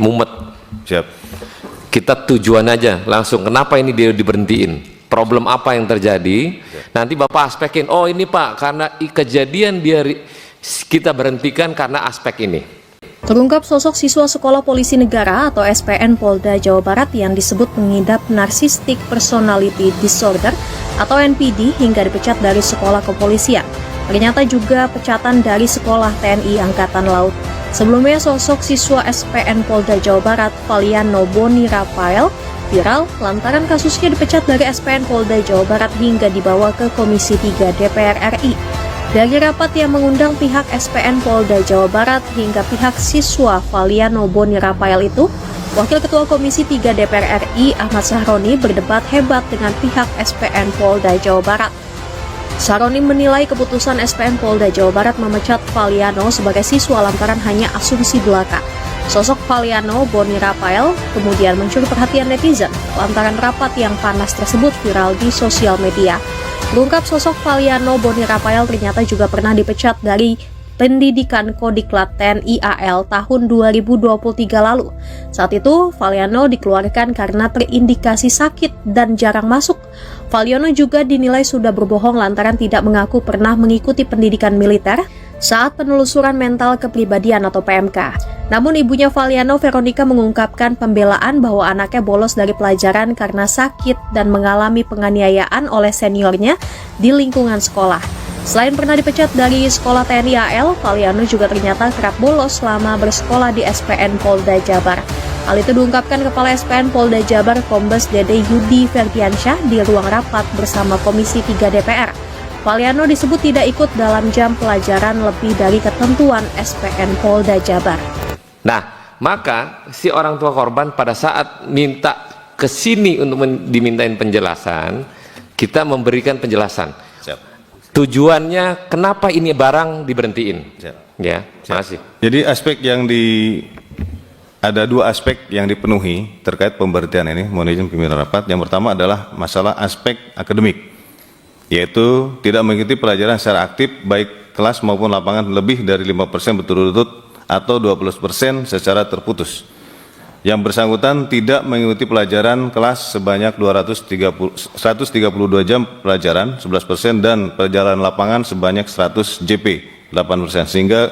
mumet. Siap. Kita tujuan aja langsung, kenapa ini dia diberhentiin, problem apa yang terjadi. Nanti Bapak aspekin, oh ini Pak karena kejadian dia kita berhentikan karena aspek ini. Terungkap sosok siswa Sekolah Polisi Negara atau SPN Polda Jawa Barat yang disebut mengidap Narcissistic Personality Disorder atau NPD hingga dipecat dari sekolah kepolisian. Ternyata juga pecatan dari Sekolah TNI Angkatan Laut. Sebelumnya sosok siswa SPN Polda Jawa Barat Valiano Boni Rafael viral lantaran kasusnya dipecat dari SPN Polda Jawa Barat hingga dibawa ke Komisi 3 DPR RI. Dari rapat yang mengundang pihak SPN Polda Jawa Barat hingga pihak siswa Valiano Boni Rafael itu, Wakil Ketua Komisi 3 DPR RI Ahmad Sahroni berdebat hebat dengan pihak SPN Polda Jawa Barat. Sahroni menilai keputusan SPN Polda Jawa Barat memecat Valiano sebagai siswa lantaran hanya asumsi belaka. Sosok Valiano Boni Rafael kemudian mencuri perhatian netizen lantaran rapat yang panas tersebut viral di sosial media. Terungkap sosok Valiano Boni Rafael ternyata juga pernah dipecat dari Pendidikan Kodiklat TNI AL tahun 2023 lalu. Saat itu, Valiano dikeluarkan karena terindikasi sakit dan jarang masuk. Valiano juga dinilai sudah berbohong lantaran tidak mengaku pernah mengikuti pendidikan militer saat penelusuran mental kepribadian atau PMK. Namun ibunya Valiano, Veronica, mengungkapkan pembelaan bahwa anaknya bolos dari pelajaran karena sakit dan mengalami penganiayaan oleh seniornya di lingkungan sekolah. Selain pernah dipecat dari sekolah TNI AL, Valiano juga ternyata kerap bolos selama bersekolah di SPN Polda Jabar. Hal itu diungkapkan Kepala SPN Polda Jabar Kombes Dede Yudi Ferdiansyah di ruang rapat bersama Komisi 3 DPR. Valiano disebut tidak ikut dalam jam pelajaran lebih dari ketentuan SPN Polda Jabar. Nah, maka si orang tua korban pada saat minta ke sini untuk dimintain penjelasan, kita memberikan penjelasan. Siap. Tujuannya kenapa ini barang diberhentiin. Siap. Ya, terima kasih. Jadi ada dua aspek yang dipenuhi terkait pemberhentian ini. Mohon izin pimpinan rapat. Yang pertama adalah masalah aspek akademik, yaitu tidak mengikuti pelajaran secara aktif baik kelas maupun lapangan lebih dari 5% berturut-turut atau 20% secara terputus. Yang bersangkutan tidak mengikuti pelajaran kelas sebanyak 132 jam pelajaran 11% dan perjalanan lapangan sebanyak 100 JP 8%, sehingga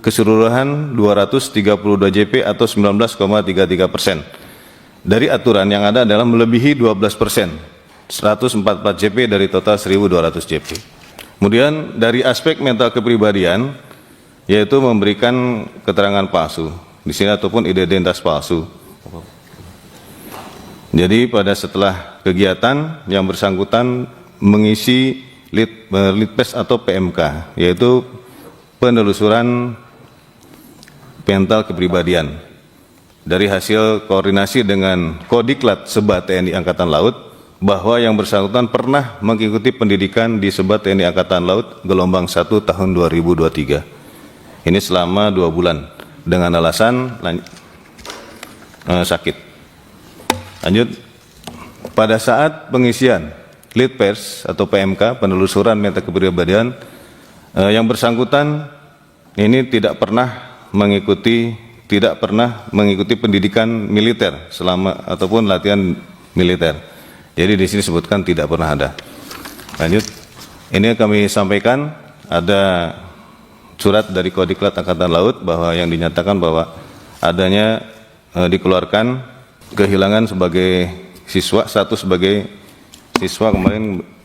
keseluruhan 232 JP atau 19,33%. Dari aturan yang ada adalah melebihi 12%, 144 JP dari total 1.200 JP. Kemudian dari aspek mental kepribadian, yaitu memberikan keterangan palsu di sini ataupun identitas palsu. Jadi setelah kegiatan yang bersangkutan mengisi litpes atau PMK, yaitu penelusuran mental kepribadian. Dari hasil koordinasi dengan Kodiklat Sebat TNI Angkatan Laut, bahwa yang bersangkutan pernah mengikuti pendidikan di Sebat TNI Angkatan Laut gelombang 1 tahun 2023. Ini selama 2 bulan dengan alasan sakit. Lanjut, pada saat pengisian litpers atau PMK penelusuran mental kepribadian, yang bersangkutan ini tidak pernah mengikuti pendidikan militer selama ataupun latihan militer. Jadi di sini disebutkan tidak pernah ada. Lanjut, ini kami sampaikan ada surat dari Kodiklat Angkatan Laut bahwa yang dinyatakan bahwa adanya dikeluarkan kehilangan sebagai siswa, status sebagai siswa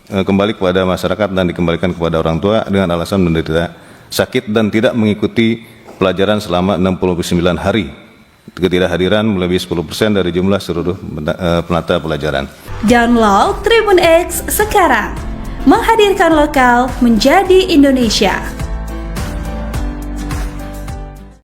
kembali kepada masyarakat dan dikembalikan kepada orang tua dengan alasan menderita sakit dan tidak mengikuti pelajaran selama 69 hari. Ketidakhadiran melebihi 10% dari jumlah seluruh penata pelajaran. Download Tribun X sekarang, menghadirkan lokal menjadi Indonesia.